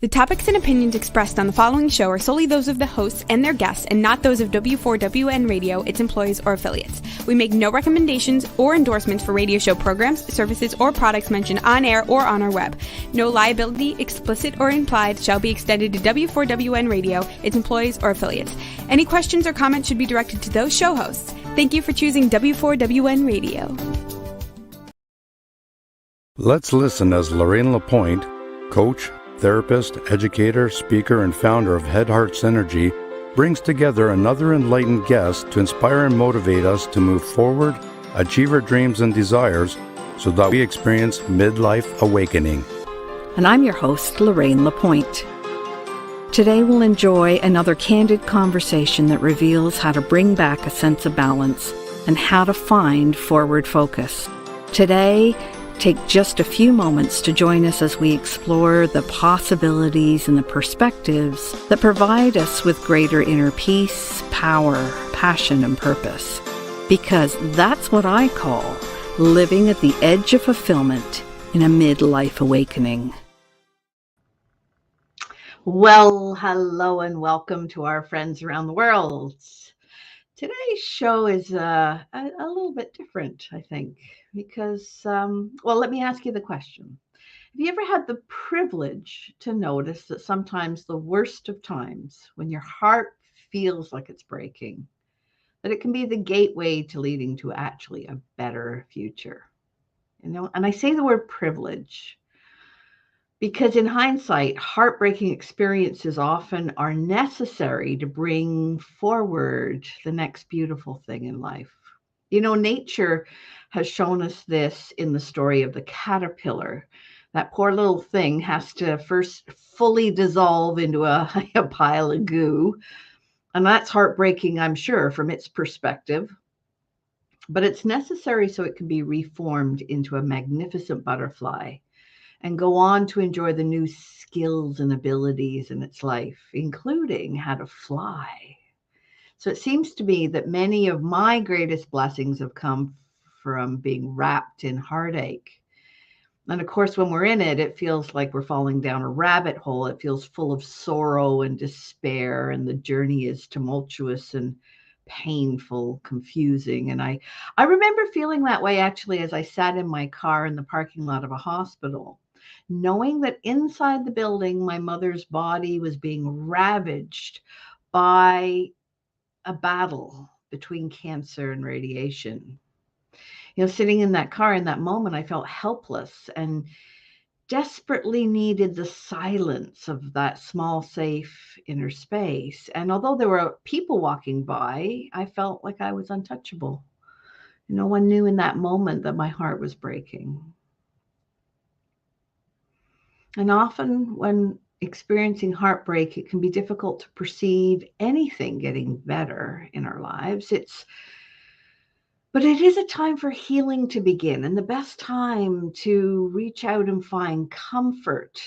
The topics and opinions expressed on the following show are solely those of the hosts and their guests and not those of W4WN Radio, its employees, or affiliates. We make no recommendations or endorsements for radio show programs, services, or products mentioned on air or on our web. No liability, explicit or implied, shall be extended to W4WN Radio, its employees, or affiliates. Any questions or comments should be directed to those show hosts. Thank you for choosing W4WN Radio. Let's listen as Lorraine Lapointe, coach, therapist, educator, speaker, and founder of Heart Synergy, brings together another enlightened guest to inspire and motivate us to move forward, achieve our dreams and desires, so that we experience midlife awakening. And I'm your host, Lorraine Lapointe. Today we'll enjoy another candid conversation that reveals how to bring back a sense of balance and how to find forward focus. Today, take just a few moments to join us as we explore the possibilities and the perspectives that provide us with greater inner peace, power, passion, and purpose. Because that's what I call living at the edge of fulfillment in a midlife awakening. Well, hello and welcome to our friends around the world. Today's show is a little bit different, I think, because, let me ask you the question. Have you ever had the privilege to notice that sometimes the worst of times, when your heart feels like it's breaking, that it can be the gateway to leading to actually a better future? And I say the word privilege because in hindsight, heartbreaking experiences often are necessary to bring forward the next beautiful thing in life. Nature has shown us this in the story of the caterpillar. That poor little thing has to first fully dissolve into a pile of goo. And that's heartbreaking, I'm sure, from its perspective. But it's necessary so it can be reformed into a magnificent butterfly and go on to enjoy the new skills and abilities in its life, including how to fly. So it seems to me that many of my greatest blessings have come from being wrapped in heartache. And of course, when we're in it, it feels like we're falling down a rabbit hole. It feels full of sorrow and despair, and the journey is tumultuous and painful, confusing. And I remember feeling that way actually as I sat in my car in the parking lot of a hospital, knowing that inside the building, my mother's body was being ravaged by a battle between cancer and radiation. Sitting in that car in that moment, I felt helpless and desperately needed the silence of that small, safe inner space. And although there were people walking by, I felt like I was untouchable. No one knew in that moment that my heart was breaking. And often when experiencing heartbreak, it can be difficult to perceive anything getting better in our lives. But it is a time for healing to begin, and the best time to reach out and find comfort,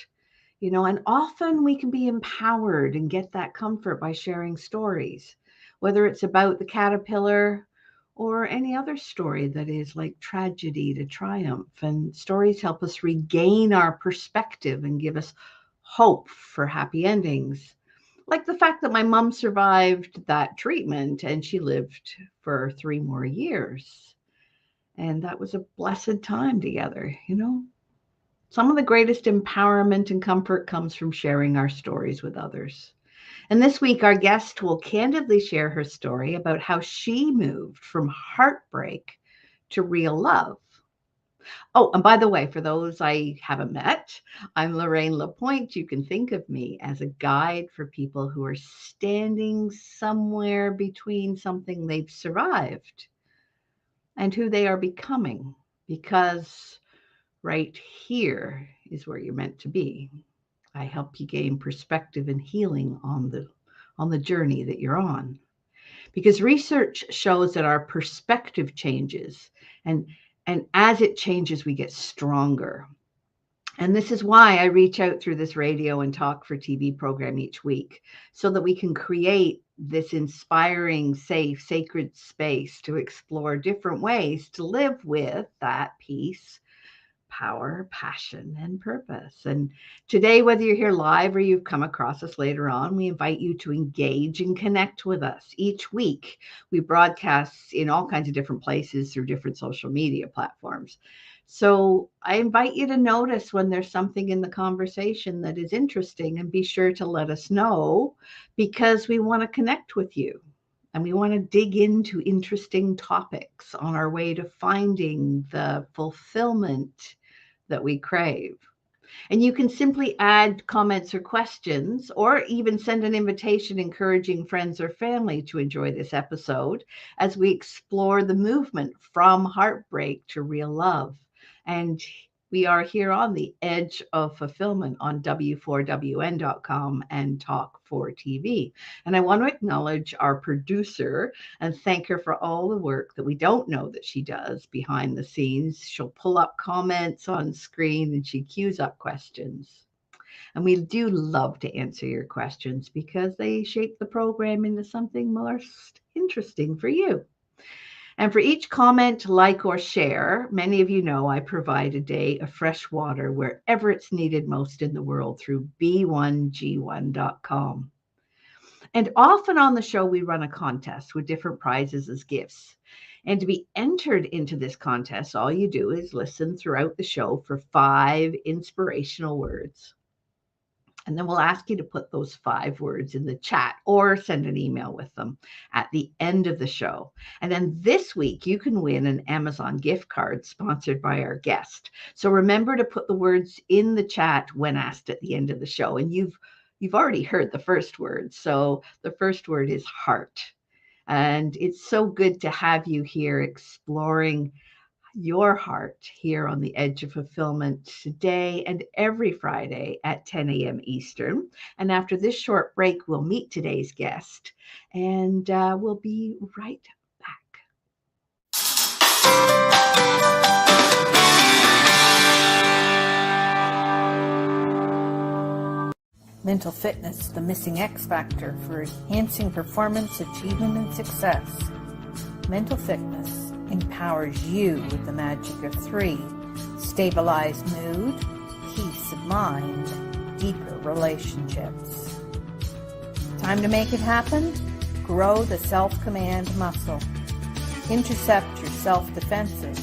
and often we can be empowered and get that comfort by sharing stories, whether it's about the caterpillar or any other story that is like tragedy to triumph. And stories help us regain our perspective and give us hope for happy endings. Like the fact that my mom survived that treatment and she lived for 3 more years. And that was a blessed time together, Some of the greatest empowerment and comfort comes from sharing our stories with others. And this week, our guest will candidly share her story about how she moved from heartbreak to real love. Oh, and by the way, for those I haven't met, I'm Lorraine Lapointe. You can think of me as a guide for people who are standing somewhere between something they've survived and who they are becoming, because right here is where you're meant to be. I help you gain perspective and healing on the journey that you're on. Because research shows that our perspective changes, and as it changes, we get stronger. And this is why I reach out through this radio and talk for TV program each week, so that we can create this inspiring, safe, sacred space to explore different ways to live with that peace, power, passion, and purpose. And today, whether you're here live or you've come across us later on, we invite you to engage and connect with us. Each week, we broadcast in all kinds of different places through different social media platforms. So I invite you to notice when there's something in the conversation that is interesting and be sure to let us know, because we want to connect with you. And we want to dig into interesting topics on our way to finding the fulfillment that we crave. And you can simply add comments or questions, or even send an invitation encouraging friends or family to enjoy this episode as we explore the movement from heartbreak to real love. And we are here on the edge of fulfillment on W4WN.com and Talk 4 TV. And I want to acknowledge our producer and thank her for all the work that we don't know that she does behind the scenes. She'll pull up comments on screen and she queues up questions. And we do love to answer your questions because they shape the program into something most interesting for you. And for each comment, like, or share, many of you know I provide a day of fresh water wherever it's needed most in the world through B1G1.com. And often on the show, we run a contest with different prizes as gifts. And to be entered into this contest, all you do is listen throughout the show for 5 inspirational words. And then we'll ask you to put those 5 words in the chat or send an email with them at the end of the show. And then this week, you can win an Amazon gift card sponsored by our guest. So remember to put the words in the chat when asked at the end of the show. And you've already heard the first word. So the first word is heart. And it's so good to have you here exploring your heart here on the Edge of Fulfillment today and every Friday at 10 a.m. Eastern. And after this short break, we'll meet today's guest and we'll be right back. Mental fitness, the missing X factor for enhancing performance, achievement, and success. Mental fitness empowers you with the magic of 3: stabilized mood, peace of mind, deeper relationships. Time to make it happen? Grow the self-command muscle. Intercept your self-defenses.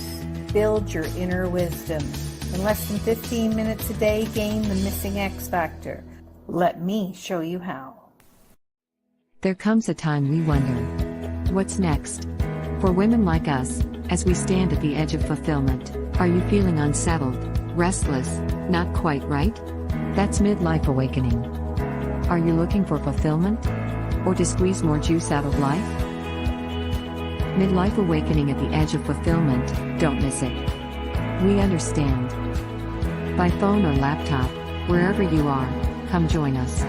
Build your inner wisdom. In less than 15 minutes a day, gain the missing X factor. Let me show you how. There comes a time we wonder, what's next? For women like us, as we stand at the edge of fulfillment, are you feeling unsettled, restless, not quite right? That's midlife awakening. Are you looking for fulfillment? Or to squeeze more juice out of life? Midlife awakening at the edge of fulfillment, don't miss it. We understand. By phone or laptop, wherever you are, come join us.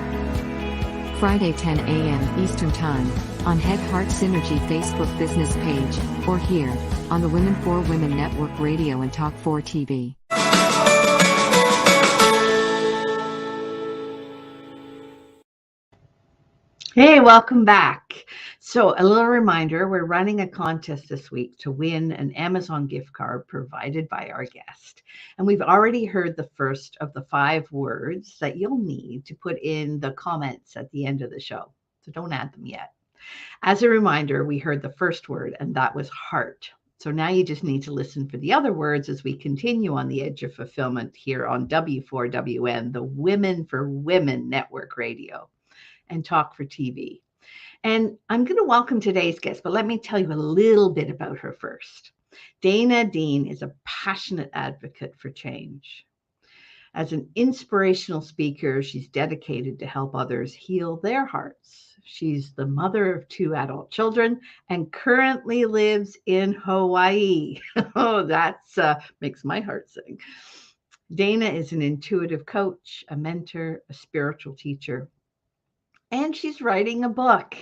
Friday 10 a.m. Eastern Time, on Head Heart Synergy Facebook business page, or here, on the Women for Women Network Radio and Talk 4 TV. Hey, welcome back. So a little reminder, we're running a contest this week to win an Amazon gift card provided by our guest. And we've already heard the first of the 5 words that you'll need to put in the comments at the end of the show. So don't add them yet. As a reminder, we heard the first word, and that was heart. So now you just need to listen for the other words as we continue on the Edge of Fulfillment here on W4WN, the Women for Women Network Radio and Talk for TV. And I'm going to welcome today's guest, but let me tell you a little bit about her first. Dana Dean is a passionate advocate for change. As an inspirational speaker, she's dedicated to help others heal their hearts. She's the mother of 2 adult children and currently lives in Hawaii. Oh, that's makes my heart sing. Dana is an intuitive coach, a mentor, a spiritual teacher, and she's writing a book,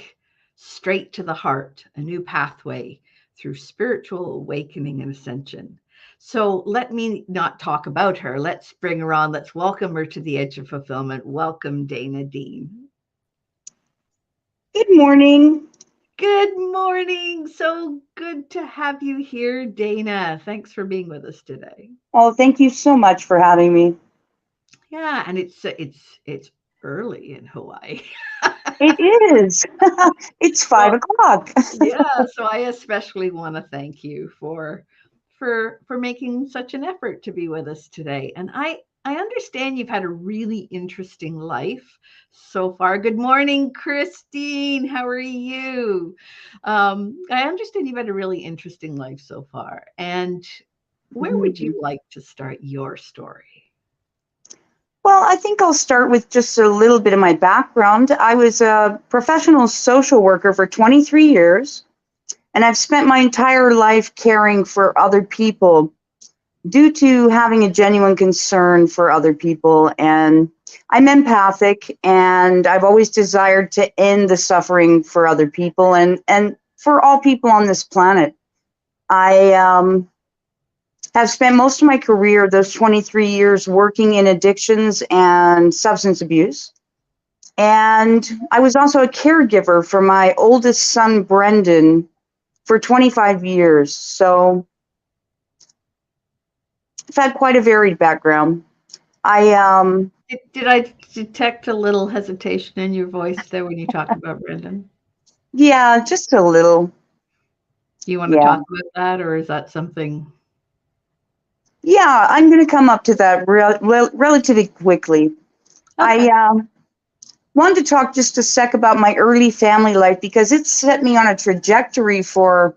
Straight to the Heart, a new pathway through spiritual awakening and ascension. So let me not talk about her. Let's bring her on. Let's welcome her to the Edge of Fulfillment. Welcome, Dana Dean. Good morning. Good morning. So good to have you here, Dana. Thanks for being with us today. Oh, thank you so much for having me. Yeah, and it's early in Hawaii. It is. It's So 5 o'clock. yeah, so I especially want to thank you for making such an effort to be with us today. And I understand you've had a really interesting life so far. Good morning, Christine. How are you? I understand you've had a really interesting life so far. And where would you Mhm. like to start your story? Well, I think I'll start with just a little bit of my background. I was a professional social worker for 23 years, and I've spent my entire life caring for other people due to having a genuine concern for other people. And I'm empathic, and I've always desired to end the suffering for other people and for all people on this planet. I have spent most of my career, those 23 years, working in addictions and substance abuse. And I was also a caregiver for my oldest son, Brendan, for 25 years. So I've had quite a varied background. I, Did I detect a little hesitation in your voice there when you talked about Brendan? yeah, just a little. Do you want to Yeah. talk about that, or is that something? Yeah, I'm going to come up to that relatively quickly. I Okay. wanted to talk just a sec about my early family life because it set me on a trajectory for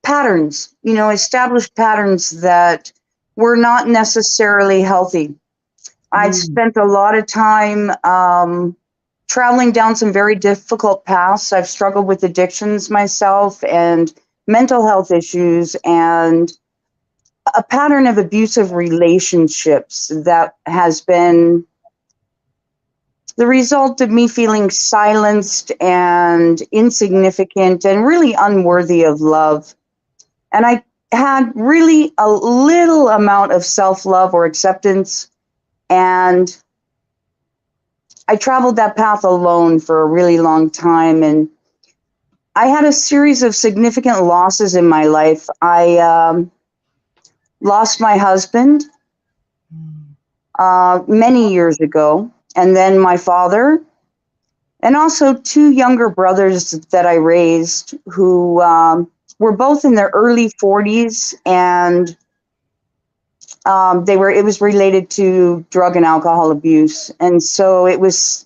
patterns, established patterns that were not necessarily healthy. I'd Mm, spent a lot of time traveling down some very difficult paths. I've struggled with addictions myself and mental health issues and a pattern of abusive relationships that has been the result of me feeling silenced and insignificant and really unworthy of love. And I had really a little amount of self love or acceptance. And I traveled that path alone for a really long time. And I had a series of significant losses in my life. I lost my husband mm, many years ago, and then my father, and also two younger brothers that I raised who were both in their early 40s, and it was related to drug and alcohol abuse, and so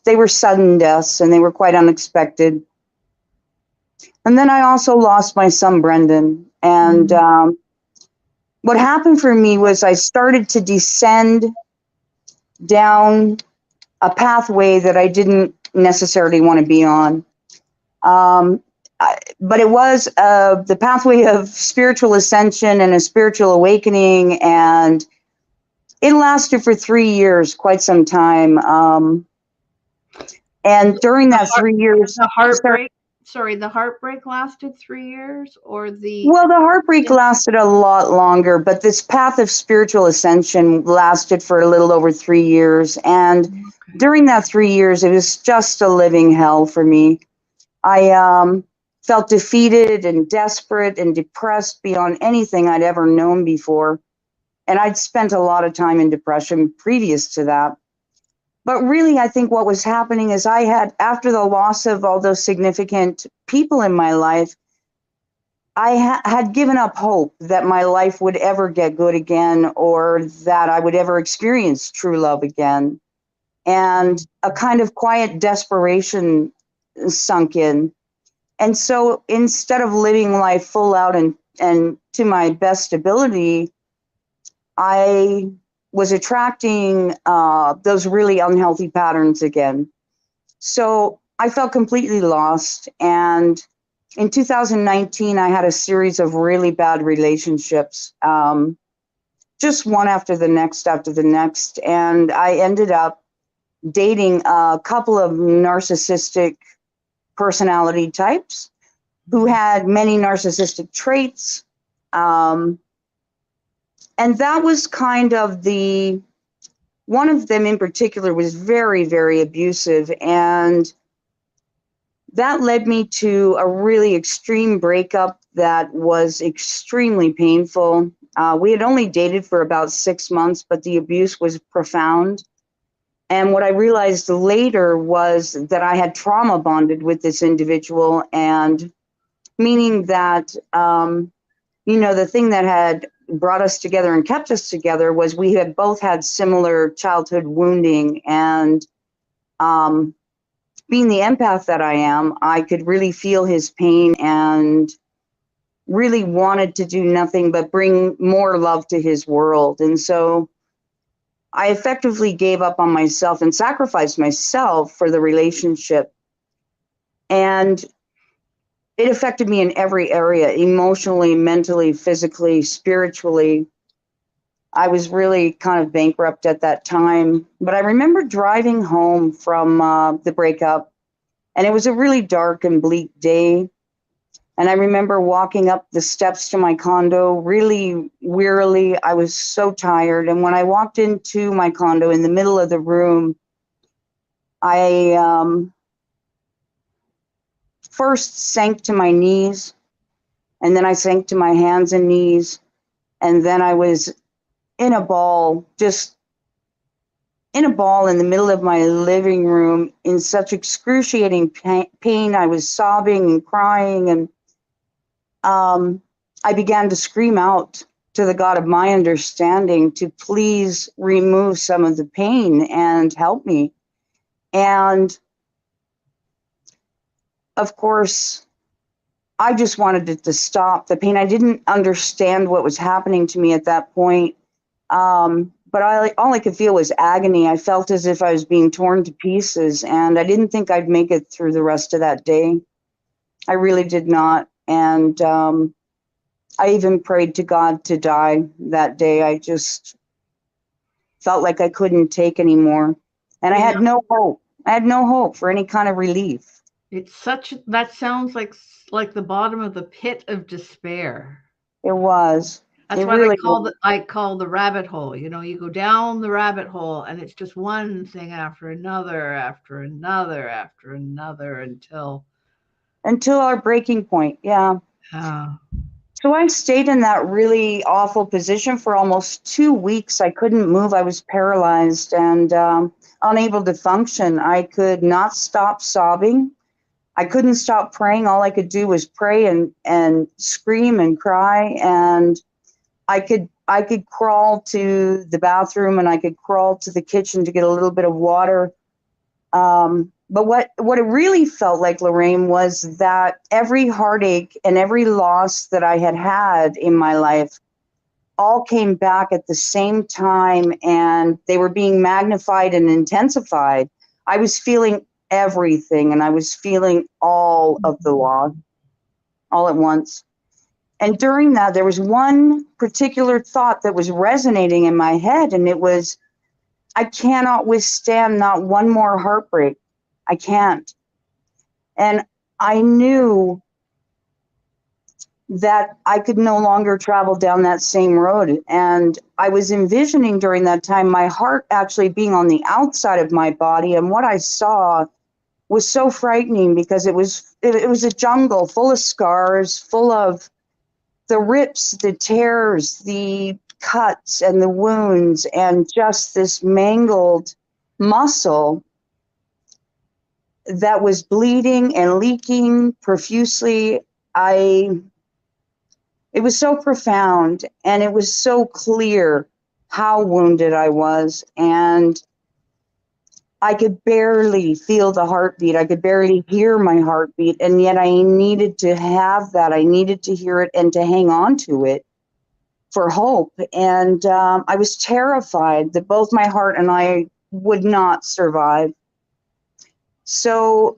they were sudden deaths, and they were quite unexpected. And then I also lost my son Brendan, and mm. what happened for me was I started to descend down a pathway that I didn't necessarily want to be on. Um, but it was the pathway of spiritual ascension and a spiritual awakening, and it lasted for 3 years, quite some time. And during The that heart, 3 years, the sorry, heartbreak. Sorry, the heartbreak lasted 3 years, or the well, the heartbreak lasted a lot longer, but this path of spiritual ascension lasted for a little over 3 years. And okay. during that 3 years, it was just a living hell for me. I felt defeated and desperate and depressed beyond anything I'd ever known before. And I'd spent a lot of time in depression previous to that. But really, I think what was happening is after the loss of all those significant people in my life, I had given up hope that my life would ever get good again or that I would ever experience true love again. And a kind of quiet desperation sunk in. And so instead of living life full out and to my best ability, I was attracting those really unhealthy patterns again. So I felt completely lost. And in 2019, I had a series of really bad relationships, just one after the next. And I ended up dating a couple of narcissistic personality types who had many narcissistic traits. Um, and that was kind of one of them in particular was very, very abusive. And that led me to a really extreme breakup that was extremely painful. We had only dated for about 6 months, but the abuse was profound. And what I realized later was that I had trauma bonded with this individual, and meaning that, the thing that had brought us together and kept us together was we had both had similar childhood wounding. And being the empath that I am, I could really feel his pain and really wanted to do nothing but bring more love to his world. And so I effectively gave up on myself and sacrificed myself for the relationship. And it affected me in every area, emotionally, mentally, physically, spiritually. I was really kind of bankrupt at that time. But I remember driving home from the breakup, and it was a really dark and bleak day. And I remember walking up the steps to my condo really wearily. I was so tired. And when I walked into my condo in the middle of the room, I first sank to my knees, and then I sank to my hands and knees. And then I was in a ball, just in a ball in the middle of my living room in such excruciating pain. I was sobbing and crying, and I began to scream out to the God of my understanding to please remove some of the pain and help me. And of course, I just wanted it to stop, the pain. I didn't understand what was happening to me at that point. But all I could feel was agony. I felt as if I was being torn to pieces, and I didn't think I'd make it through the rest of that day. I really did not. And I even prayed to God to die that day. I just felt like I couldn't take anymore. And I had no hope. I had no hope for any kind of relief. That sounds like the bottom of the pit of despair. It was. That's what really I call the rabbit hole. You go down the rabbit hole, and it's just one thing after another, after another, after another, until our breaking point. Yeah. So I stayed in that really awful position for almost 2 weeks. I couldn't move. I was paralyzed and unable to function. I could not stop sobbing. I couldn't stop praying. All I could do was pray and scream and cry. And I could crawl to the bathroom, and I could crawl to the kitchen to get a little bit of water. But what it really felt like, Lorraine, was that every heartache and every loss that I had in my life all came back at the same time, and they were being magnified and intensified. I was feeling everything, and I was feeling all of the loss all at once. And during that, there was one particular thought that was resonating in my head, and it was, I cannot withstand not one more heartbreak. I can't. And I knew that I could no longer travel down that same road. And I was envisioning during that time my heart actually being on the outside of my body. And what I saw was so frightening, because it was a jungle full of scars, full of the rips, the tears, the cuts and the wounds, and just this mangled muscle that was bleeding and leaking profusely. It was so profound, and it was so clear how wounded I was, and I could barely feel the heartbeat. I could barely hear my heartbeat, and yet I needed to have that. I needed to hear it and to hang on to it for hope. And I was terrified that both my heart and I would not survive. So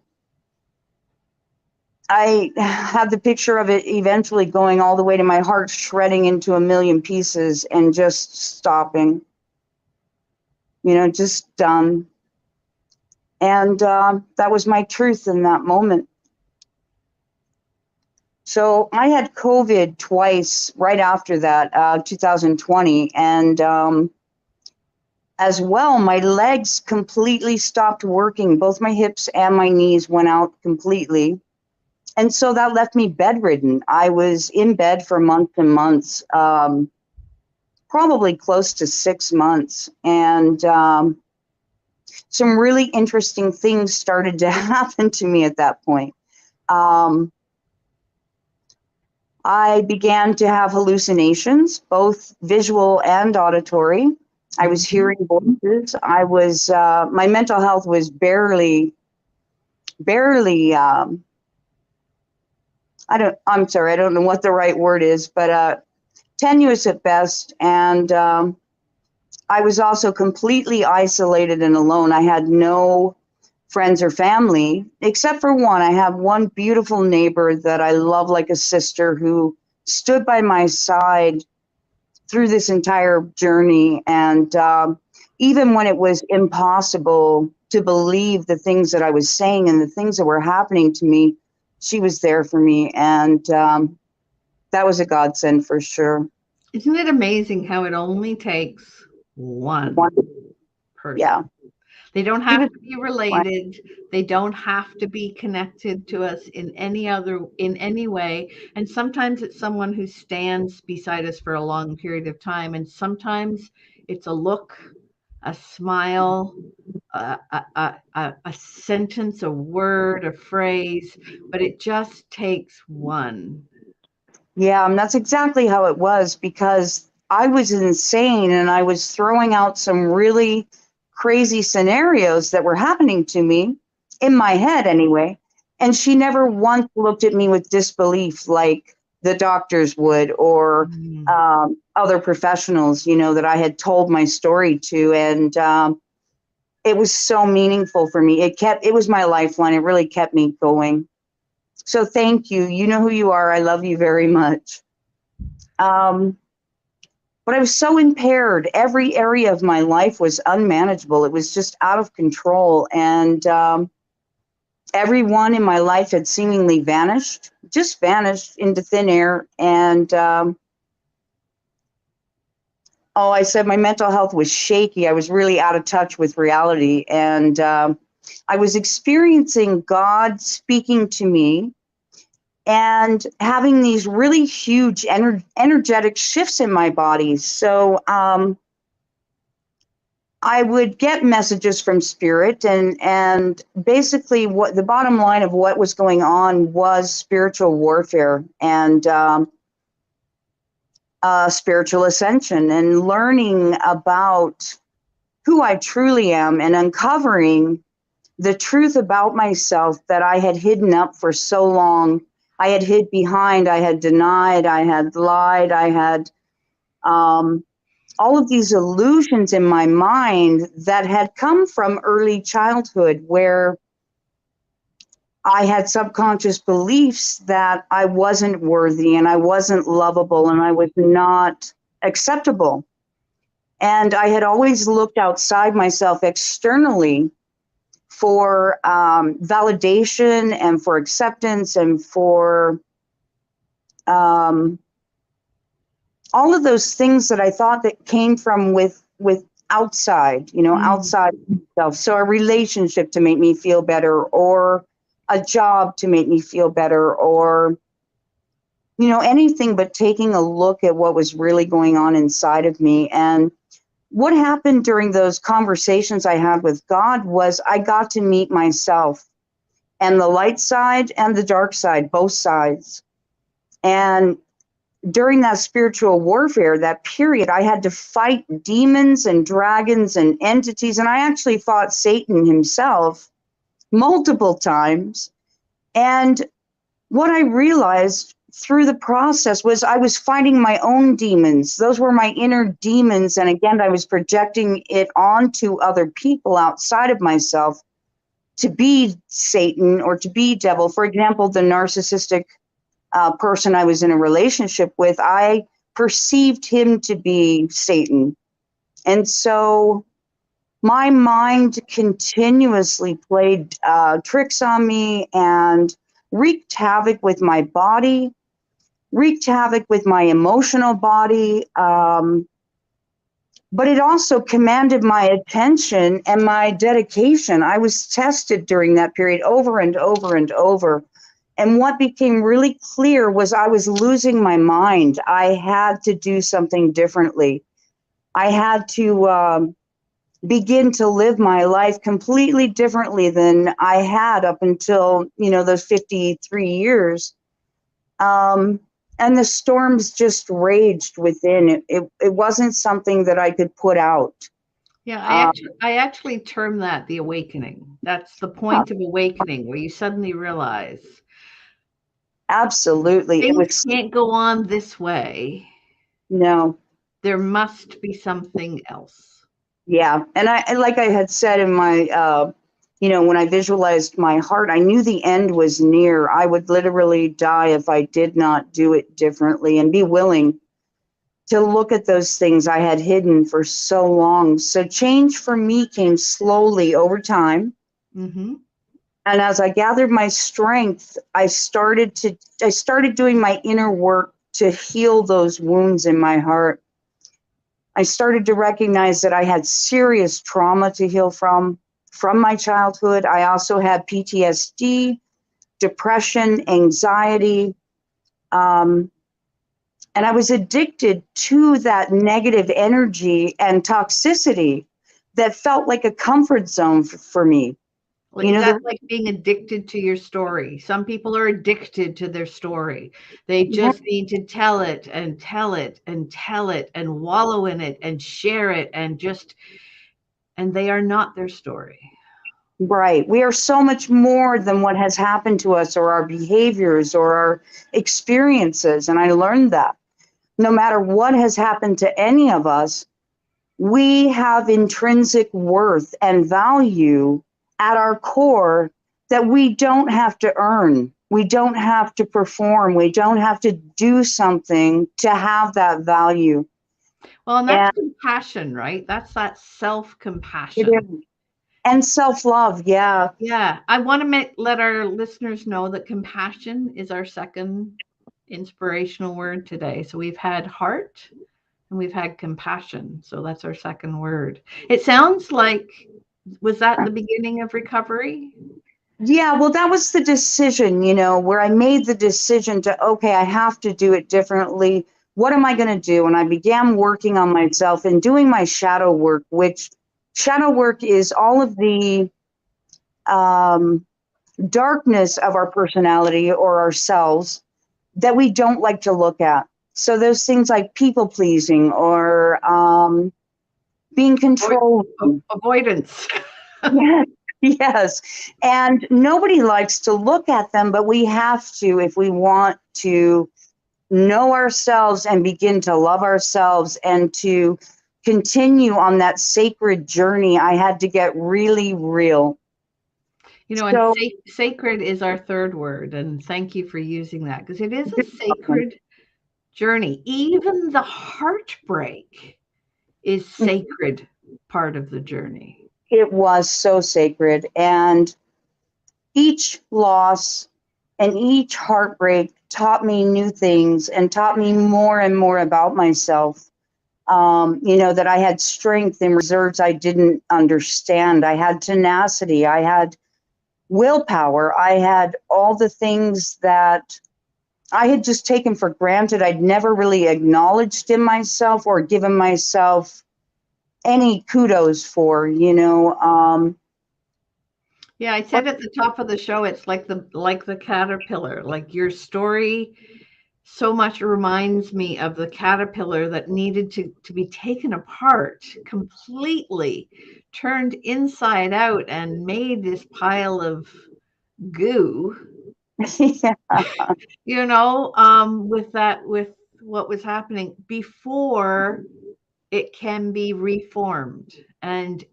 I had the picture of it eventually going all the way to my heart shredding into a million pieces and just stopping, just done. And that was my truth in that moment. So I had COVID twice right after that, 2020. And as well, my legs completely stopped working. Both my hips and my knees went out completely. And so that left me bedridden. I was in bed for months and months, probably close to 6 months. And some really interesting things started to happen to me at that point. I began to have hallucinations, both visual and auditory. I was hearing voices. My mental health was barely, I'm sorry, I don't know what the right word is, but tenuous at best. And I was also completely isolated and alone. I had no friends or family, except for one. I have one beautiful neighbor that I love like a sister, who stood by my side through this entire journey. And even when it was impossible to believe the things that I was saying and the things that were happening to me, she was there for me. And that was a godsend for sure. Isn't it amazing how it only takes one person? Yeah. They don't have to be related. They don't have to be connected to us in any way. And sometimes it's someone who stands beside us for a long period of time. And sometimes it's a look, a smile, a sentence, a word, a phrase, but it just takes one. Yeah, and that's exactly how it was, because I was insane and I was throwing out some really crazy scenarios that were happening to me in my head anyway. And she never once looked at me with disbelief like the doctors would, or other professionals, that I had told my story to. And it was so meaningful for me. It was my lifeline. It really kept me going. So thank you. You know who you are. I love you very much. But I was so impaired. Every area of my life was unmanageable. It was just out of control. And everyone in my life had seemingly vanished into thin air. And I said my mental health was shaky. I was really out of touch with reality. And I was experiencing God speaking to me and having these really huge energetic shifts in my body. So I would get messages from spirit, and basically what the bottom line of what was going on was spiritual warfare and spiritual ascension, and learning about who I truly am and uncovering the truth about myself that I had hidden up for so long. I had hid behind, I had denied, I had lied, I had all of these illusions in my mind that had come from early childhood, where I had subconscious beliefs that I wasn't worthy and I wasn't lovable and I was not acceptable. And I had always looked outside myself externally for validation and for acceptance and for all of those things that I thought that came from with outside, outside myself. So a relationship to make me feel better, or a job to make me feel better, or anything but taking a look at what was really going on inside of me. And what happened during those conversations I had with God was I got to meet myself, and the light side and the dark side, both sides. And during that spiritual warfare, that period, I had to fight demons and dragons and entities. And I actually fought Satan himself multiple times. And what I realized through the process was I was fighting my own demons. Those were my inner demons. And again, I was projecting it onto other people outside of myself to be Satan or to be devil. For example, the narcissistic person I was in a relationship with, I perceived him to be Satan. And so my mind continuously played tricks on me and wreaked havoc with my body, wreaked havoc with my emotional body, but it also commanded my attention and my dedication. I was tested during that period over and over and over. And what became really clear was I was losing my mind. I had to do something differently. I had to begin to live my life completely differently than I had up until, those 53 years. And the storms just raged within. It wasn't something that I could put out. Yeah, I actually term that the awakening. That's the point of awakening, where you suddenly realize Absolutely. things can't go on this way. No. There must be something else. Yeah. And like I had said in my, when I visualized my heart, I knew the end was near. I would literally die if I did not do it differently and be willing to look at those things I had hidden for so long. So change for me came slowly over time. Mm-hmm. And as I gathered my strength, I started doing my inner work to heal those wounds in my heart. I started to recognize that I had serious trauma to heal from my childhood. I also had PTSD, depression, anxiety, and I was addicted to that negative energy and toxicity that felt like a comfort zone for me. That's like being addicted to your story. Some people are addicted to their story. They just need to tell it and tell it and tell it and wallow in it and share it and they are not their story. Right. We are so much more than what has happened to us or our behaviors or our experiences. And I learned that no matter what has happened to any of us, we have intrinsic worth and value at our core that we don't have to earn. We don't have to perform. We don't have to do something to have that value. Well, and that's compassion, right? That's that self-compassion. And self-love, yeah. Yeah. I want to let our listeners know that compassion is our second inspirational word today. So we've had heart and we've had compassion. So that's our second word. It sounds like, was that the beginning of recovery? Yeah, well, that was the decision, where I made the decision to, okay, I have to do it differently. What am I going to do? And I began working on myself and doing my shadow work, which shadow work is all of the darkness of our personality or ourselves that we don't like to look at. So those things like people pleasing or being controlled. Avoidance. Yes. And nobody likes to look at them, but we have to if we want to know ourselves and begin to love ourselves and to continue on that sacred journey. I had to get really real. And sacred is our third word. And thank you for using that, because it is a sacred journey. Even the heartbreak is sacred part of the journey. It was so sacred. And each loss and each heartbreak taught me new things and taught me more and more about myself. That I had strength in reserves I didn't understand. I had tenacity. I had willpower. I had all the things that I had just taken for granted. I'd never really acknowledged in myself or given myself any kudos for, Yeah, I said at the top of the show, it's like the caterpillar. Like your story so much reminds me of the caterpillar that needed to be taken apart completely, turned inside out and made this pile of goo. With what was happening before it can be reformed and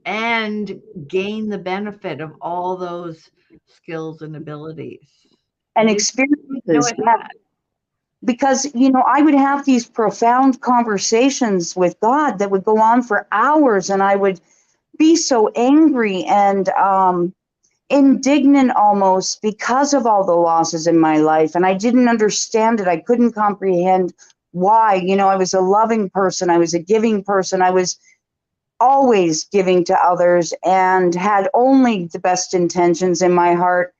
gain the benefit of all those skills and abilities and experiences. Because, I would have these profound conversations with God that would go on for hours, and I would be so angry and indignant almost because of all the losses in my life. And I didn't understand it. I couldn't comprehend why. I was a loving person. I was a giving person. I was always giving to others and had only the best intentions in my heart.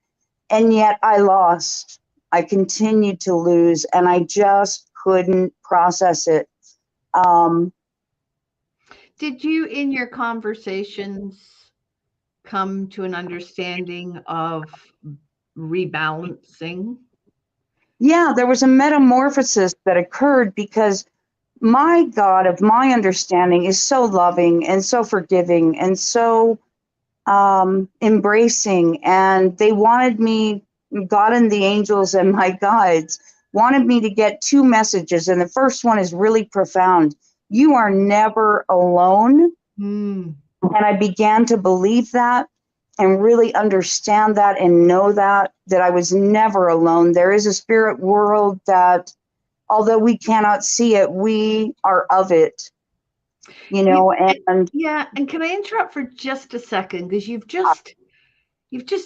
And yet I lost. I continued to lose, and I just couldn't process it. Did you, in your conversations, come to an understanding of rebalancing? Yeah, there was a metamorphosis that occurred because my God of my understanding is so loving and so forgiving and so embracing. And they wanted me, God and the angels and my guides wanted me to get two messages. And the first one is really profound. You are never alone. Mm. And I began to believe that and really understand that and know that I was never alone. There is a spirit world that, although we cannot see it, we are of it, you know. And yeah, and can I interrupt for just a second, because you've just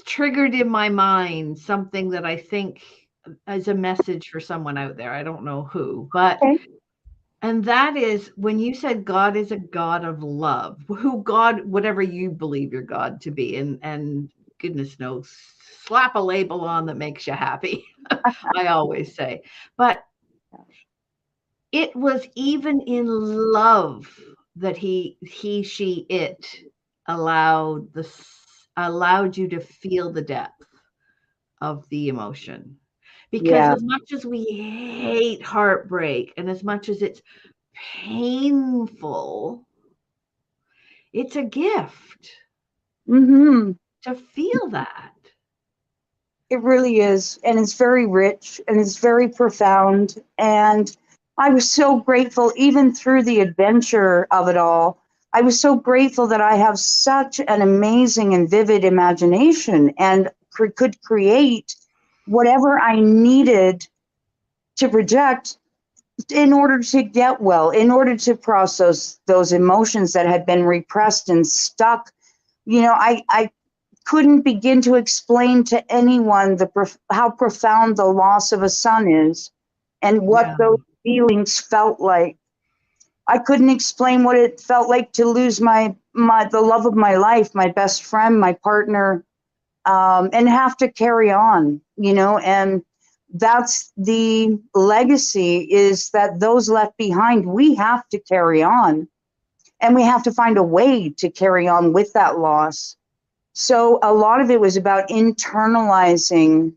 triggered in my mind something that I think is a message for someone out there. I don't know who, but okay. And that is when you said God is a God of love, who God, whatever you believe your God to be, and goodness knows, slap a label on that makes you happy. I always say, but it was even in love that it allowed you to feel the depth of the emotion. Because Yeah. as much as we hate heartbreak and as much as it's painful, it's a gift Mm-hmm. to feel that. It really is. And it's very rich and it's very profound. And I was so grateful, even through the adventure of it all. I was so grateful that I have such an amazing and vivid imagination and could create whatever I needed to project in order to get well, in order to process those emotions that had been repressed and stuck. You know, I couldn't begin to explain to anyone how profound the loss of a son is and what those feelings felt like. I couldn't explain what it felt like to lose the love of my life, my best friend, my partner, and have to carry on, you know. And that's the legacy, is that those left behind, we have to carry on, and we have to find a way to carry on with that loss. So a lot of it was about internalizing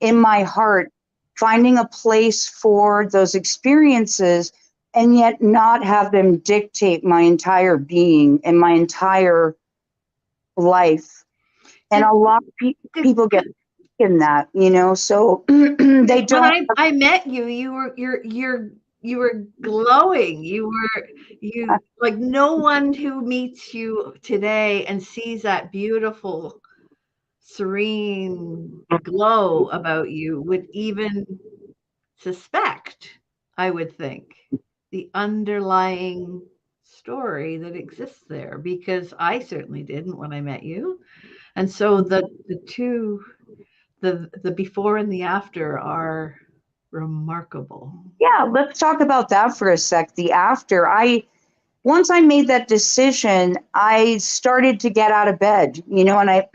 in my heart, finding a place for those experiences, and yet not have them dictate my entire being and my entire life. And a lot of people get in that, you know, so they don't. When I met you, you were glowing. You like, no one who meets you today and sees that beautiful, serene glow about you would even suspect, I would think, the underlying story that exists there, because I certainly didn't when I met you. And so the two, the before and the after, are remarkable. Yeah, let's talk about that for a sec. The after, once I made that decision, I started to get out of bed, you know, and I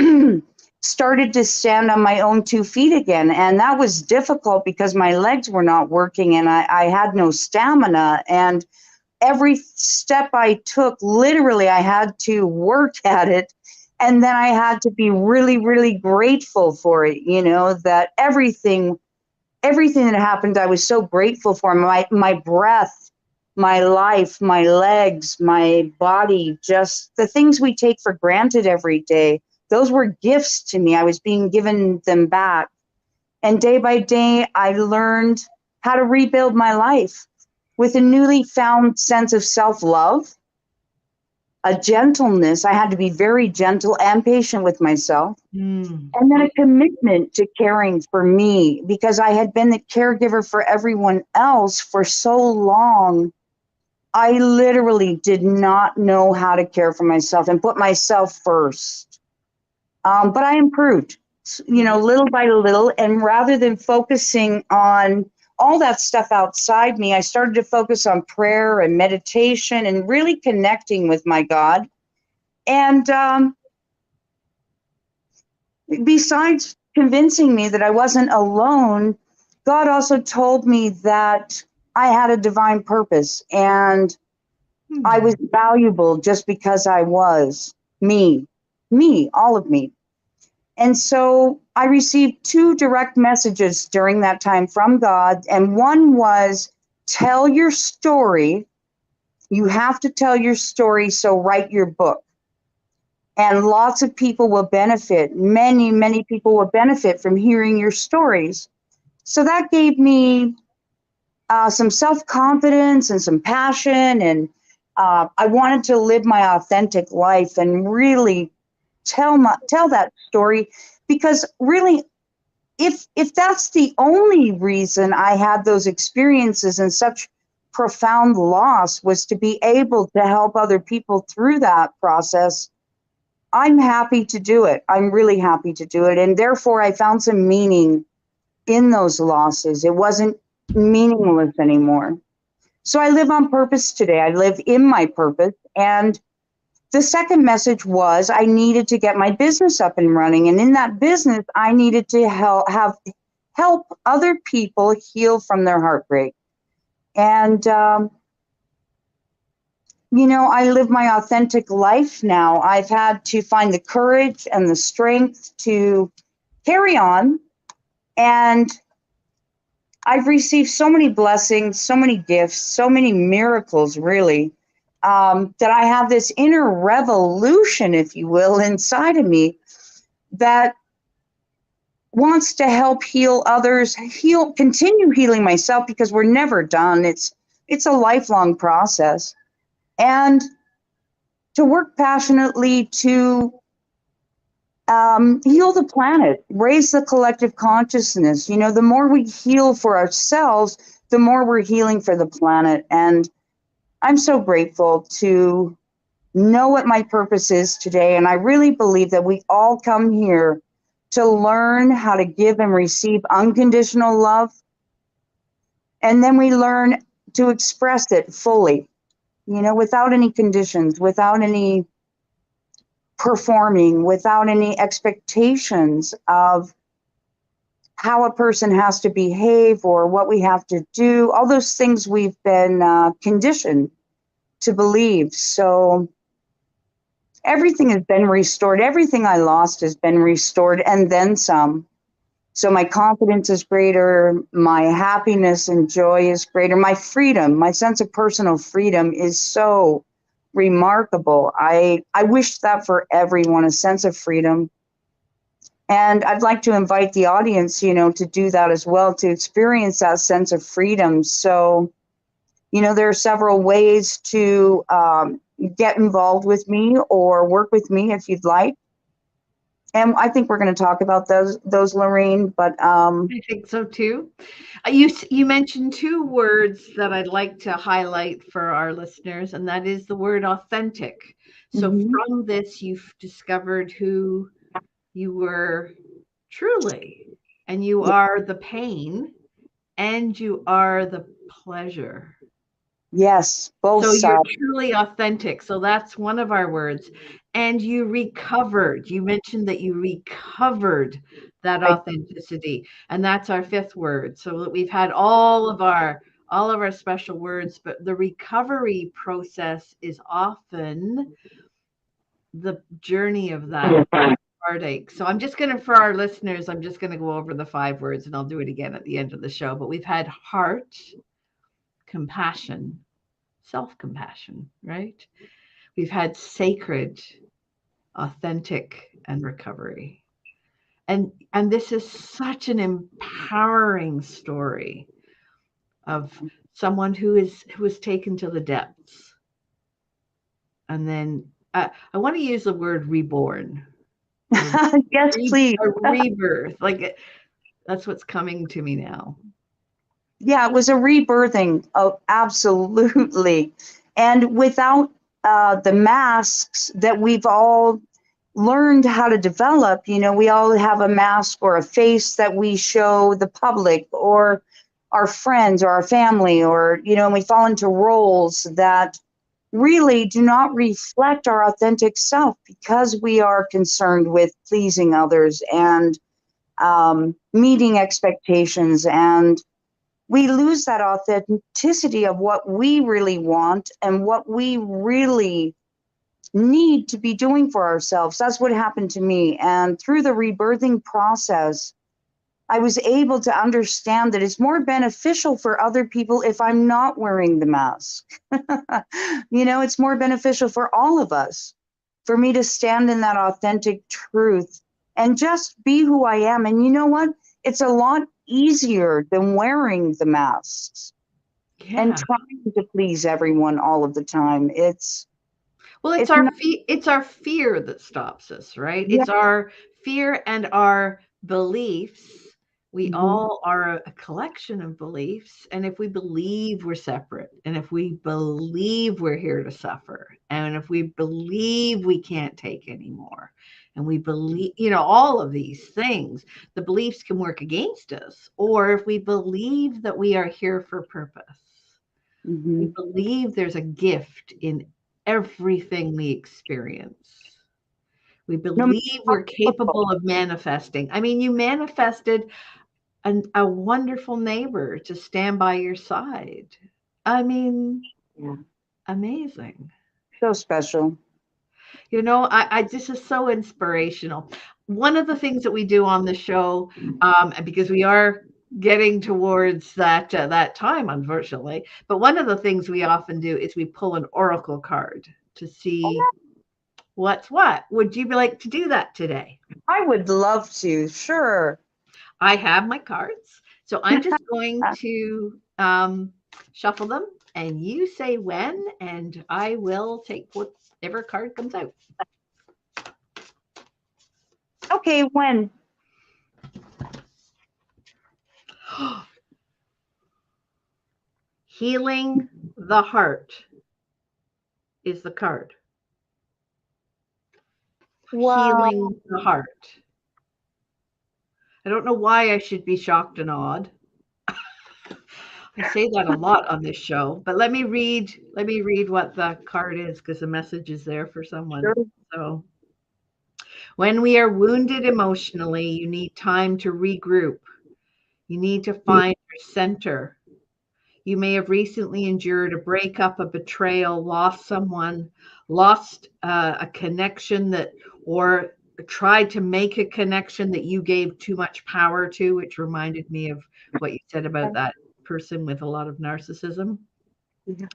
started to stand on my own 2 feet again. And that was difficult because my legs were not working and I had no stamina. And every step I took, literally, I had to work at it. And then I had to be really, really grateful for it, you know, that everything that happened, I was so grateful for. My breath, my life, my legs, my body, just the things we take for granted every day. Those were gifts to me. I was being given them back. And day by day, I learned how to rebuild my life with a newly found sense of self-love, a gentleness. I had to be very gentle and patient with myself. And then a commitment to caring for me, because I had been the caregiver for everyone else for so long. I literally did not know how to care for myself and put myself first. But I improved, you know, little by little. And rather than focusing on all that stuff outside me, I started to focus on prayer and meditation and really connecting with my God. And besides convincing me that I wasn't alone, God also told me that I had a divine purpose and I was valuable just because I was me, all of me. And so I received 2 direct messages during that time from God. And one was, tell your story. You have to tell your story, so write your book. And lots of people will benefit. Many, many people will benefit from hearing your stories. So that gave me some self-confidence and some passion. And I wanted to live my authentic life and really tell that story, because really, if that's the only reason I had those experiences and such profound loss was to be able to help other people through that process, I'm happy to do it. I'm really happy to do it. And therefore I found some meaning in those losses. It wasn't meaningless anymore. So I live on purpose today. I live in my purpose. And the second message was I needed to get my business up and running. And in that business, I needed to help other people heal from their heartbreak. And, I live my authentic life now. I've had to find the courage and the strength to carry on. And I've received so many blessings, so many gifts, so many miracles, really. That I have this inner revolution, if you will, inside of me that wants to help heal others, continue healing myself, because we're never done. It's a lifelong process. And to work passionately to heal the planet, raise the collective consciousness. The more we heal for ourselves, the more we're healing for the planet. And I'm so grateful to know what my purpose is today. And I really believe that we all come here to learn how to give and receive unconditional love. And then we learn to express it fully, without any conditions, without any performing, without any expectations of how a person has to behave or what we have to do, all those things we've been conditioned to believe. So everything has been restored. Everything I lost has been restored, and then some. So my confidence is greater, my happiness and joy is greater, my freedom, my sense of personal freedom is so remarkable. I wish that for everyone, a sense of freedom. And I'd like to invite the audience, to do that as well, to experience that sense of freedom. So, there are several ways to get involved with me or work with me if you'd like. And I think we're going to talk about those, Lorraine. But I think so too. You mentioned 2 words that I'd like to highlight for our listeners, and that is the word authentic. So from this, you've discovered who you were truly, and you are the pain, and you are the pleasure. Yes, both So sides. you're truly authentic. So that's one of our words. And you recovered. You mentioned that you recovered that authenticity. And that's our 5th word. So we've had all of our special words, but the recovery process is often the journey of that heartache. So I'm just going to, for our listeners, I'm just going to go over the 5 words, and I'll do it again at the end of the show. But we've had heart, compassion, self-compassion, right? We've had sacred, authentic, and recovery. And this is such an empowering story of someone who was taken to the depths. And then I want to use the word reborn. Yes, please. A rebirth. Like, that's what's coming to me now. Yeah, it was a rebirthing. Oh, absolutely. And without the masks that we've all learned how to develop, we all have a mask or a face that we show the public, or our friends or our family, or, and we fall into roles that really do not reflect our authentic self because we are concerned with pleasing others and meeting expectations, and we lose that authenticity of what we really want and what we really need to be doing for ourselves. That's what happened to me. And through the rebirthing process, I was able to understand that it's more beneficial for other people if I'm not wearing the mask. It's more beneficial for all of us, for me to stand in that authentic truth and just be who I am. And you know what? It's a lot easier than wearing the masks and trying to please everyone all of the time. It's our fear that stops us, right? Yeah. It's our fear and our beliefs. We Mhm. all are a collection of beliefs. And if we believe we're separate, and if we believe we're here to suffer, and if we believe we can't take anymore, and we believe, all of these things, the beliefs can work against us. Or if we believe that we are here for purpose, we Mhm. believe there's a gift in everything we experience. We No matter believe how we're difficult. capable of manifesting. I mean, you manifested a wonderful neighbor to stand by your side. I mean, Yeah. amazing. So special. I this is so inspirational. One of the things that we do on the show, because we are getting towards that time, unfortunately, but one of the things we often do is we pull an oracle card to see what's what. Would you like to do that today? I would love to. Sure. I have my cards, so I'm just going to shuffle them, and you say when, and I will take whatever card comes out. Okay, when? Healing the heart is the card. Wow. Healing the heart. I don't know why I should be shocked and awed. I say that a lot on this show, but let me read what the card is, because the message is there for someone. Sure. So, when we are wounded emotionally, you need time to regroup. You need to find your center. You may have recently endured a breakup, a betrayal, lost someone, lost a connection or tried to make a connection that you gave too much power to, which reminded me of what you said about that person with a lot of narcissism. Yeah.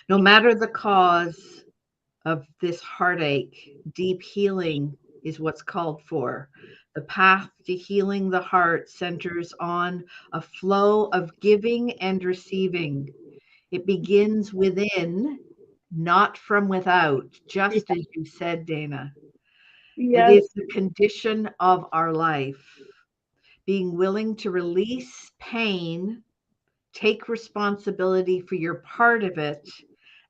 No matter the cause of this heartache, deep healing is what's called for. The path to healing the heart centers on a flow of giving and receiving. It begins within, not from without, just as you said, Dana. It Yes. is the condition of our life. Being willing to release pain, take responsibility for your part of it,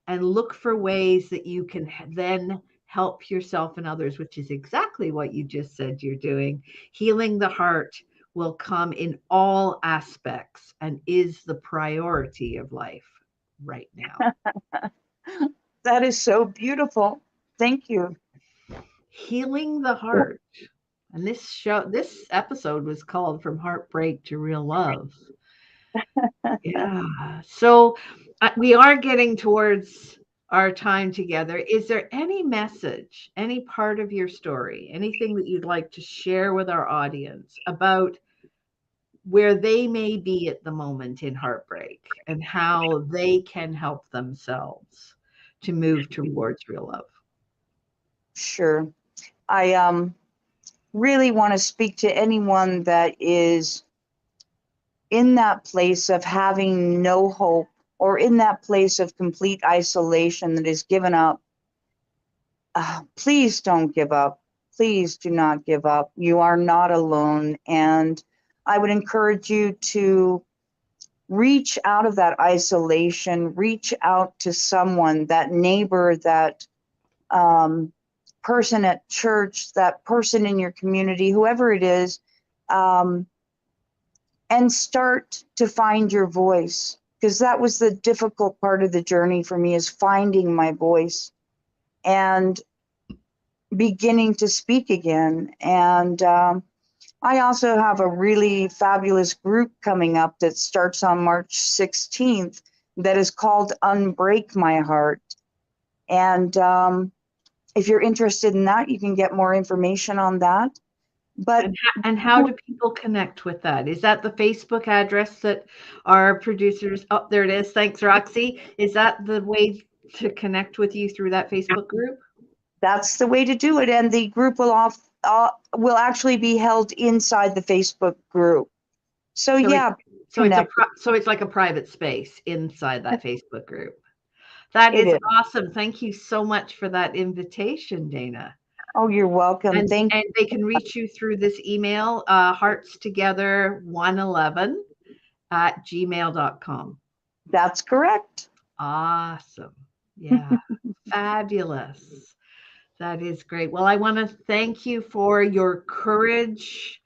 and look for ways that you can then help yourself and others, which is exactly what you just said you're doing. Healing the heart will come in all aspects and is the priority of life right now. That is so beautiful. Thank you. Healing the heart. And this episode was called From Heartbreak to Real Love. Yeah. So we are getting towards our time together. Is there any message, any part of your story, anything that you'd like to share with our audience about where they may be at the moment in heartbreak and how they can help themselves to move towards real love? Sure. I really want to speak to anyone that is in that place of having no hope, or in that place of complete isolation that is given up. Please don't give up. Please do not give up. You are not alone. And I would encourage you to reach out of that isolation, reach out to someone, that neighbor, that person at church, that person in your community, whoever it is, and start to find your voice. Because that was the difficult part of the journey for me, is finding my voice and beginning to speak again. And I also have a really fabulous group coming up that starts on March 16th that is called Unbreak My Heart. And if you're interested in that, you can get more information on that. But And how do people connect with that? Is that the Facebook address that our producers? Oh, there it is. Thanks, Roxy. Is that the way to connect with you through that Facebook group? that's the way to do it. And the group will actually be held inside the Facebook group. So yeah, it's like a private space inside that Facebook group. That is awesome. Thank you so much for that invitation, Dana. Oh, you're welcome. And they can reach you through this email, heartstogether111@gmail.com. That's correct. Awesome. Yeah. Fabulous. That is great. Well, I want to thank you for your courage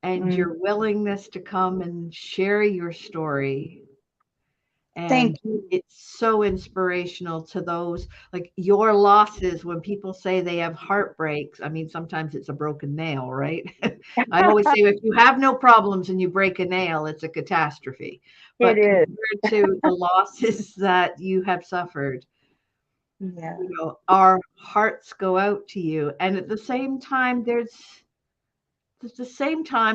and your willingness to come and share your story. And thank you. It's so inspirational to those, like your losses. When people say they have heartbreaks, I mean, sometimes it's a broken nail, right? I always say, if you have no problems and you break a nail, it's a catastrophe. But compared to the losses that you have suffered, you know, our hearts go out to you. And at the same time,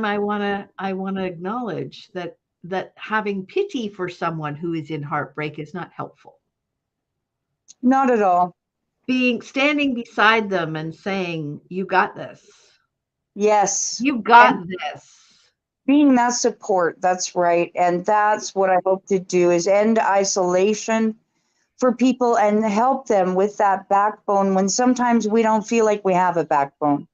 I want to acknowledge that having pity for someone who is in heartbreak is not helpful. Not at all. Standing beside them and saying, "You got this." Yes. You got this. Being that support, that's right. And that's what I hope to do, is end isolation for people and help them with that backbone when sometimes we don't feel like we have a backbone.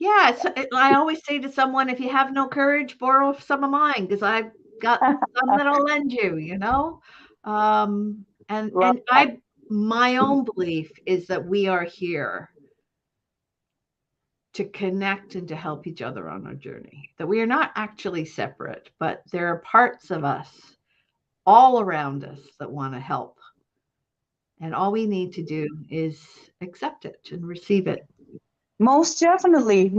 Yeah, I always say to someone, if you have no courage, borrow some of mine, because I've got some that I'll lend you, you know? My own belief is that we are here to connect and to help each other on our journey, that we are not actually separate, but there are parts of us all around us that want to help. And all we need to do is accept it and receive it. Most definitely.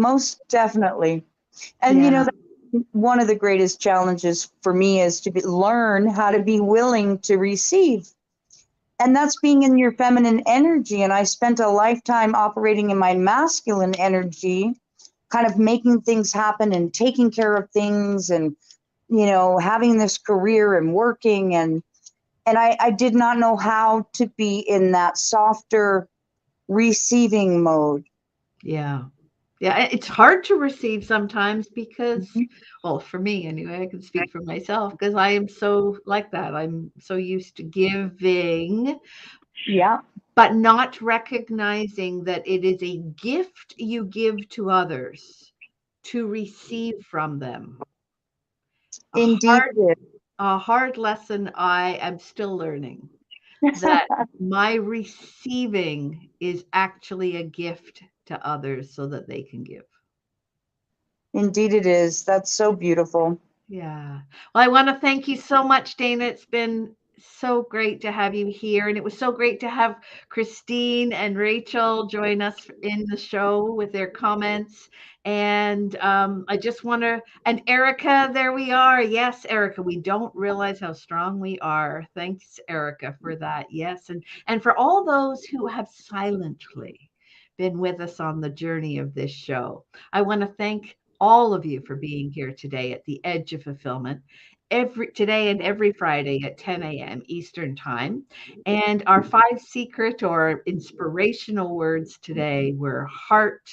And you know, one of the greatest challenges for me is to learn how to be willing to receive. And that's being in your feminine energy. And I spent a lifetime operating in my masculine energy, kind of making things happen and taking care of things and, you know, having this career and working. And I did not know how to be in that softer receiving mode. Yeah. Yeah, it's hard to receive sometimes because, well, for me anyway, I can speak for myself, because I am so like that. I'm so used to giving, but not recognizing that it is a gift you give to others to receive from them. Indeed. A hard lesson I am still learning, that my receiving is actually a gift to others so that they can give. Indeed it is. That's so beautiful. Yeah. Well, I want to thank you so much, Dana. It's been so great to have you here. And it was so great to have Christine and Rachel join us in the show with their comments. And I just want to, and Erica, there we are. Yes, Erica, we don't realize how strong we are. Thanks, Erica, for that. Yes. And for all those who have silently been with us on the journey of this show, I want to thank all of you for being here today at the Edge of Fulfillment, today and every Friday at 10 a.m. Eastern Time. And our 5 secret or inspirational words today were heart,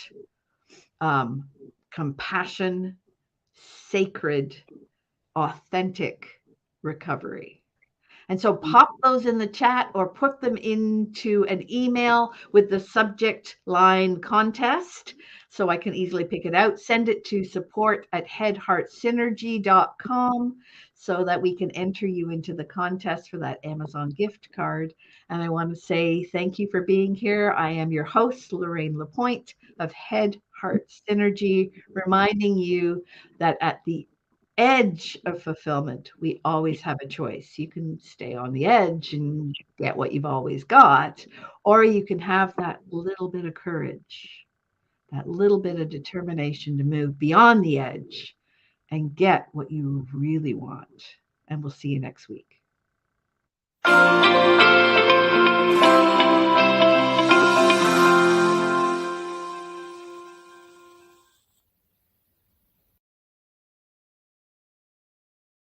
compassion, sacred, authentic, recovery. And so pop those in the chat or put them into an email with the subject line contest so I can easily pick it out. Send it to support@headheartsynergy.com so that we can enter you into the contest for that Amazon gift card. And I want to say thank you for being here. I am your host, Lorraine Lapointe of Head Heart Synergy, reminding you that at the edge of fulfillment, we always have a choice. You can stay on the edge and get what you've always got, or you can have that little bit of courage, that little bit of determination to move beyond the edge and get what you really want. And we'll see you next week.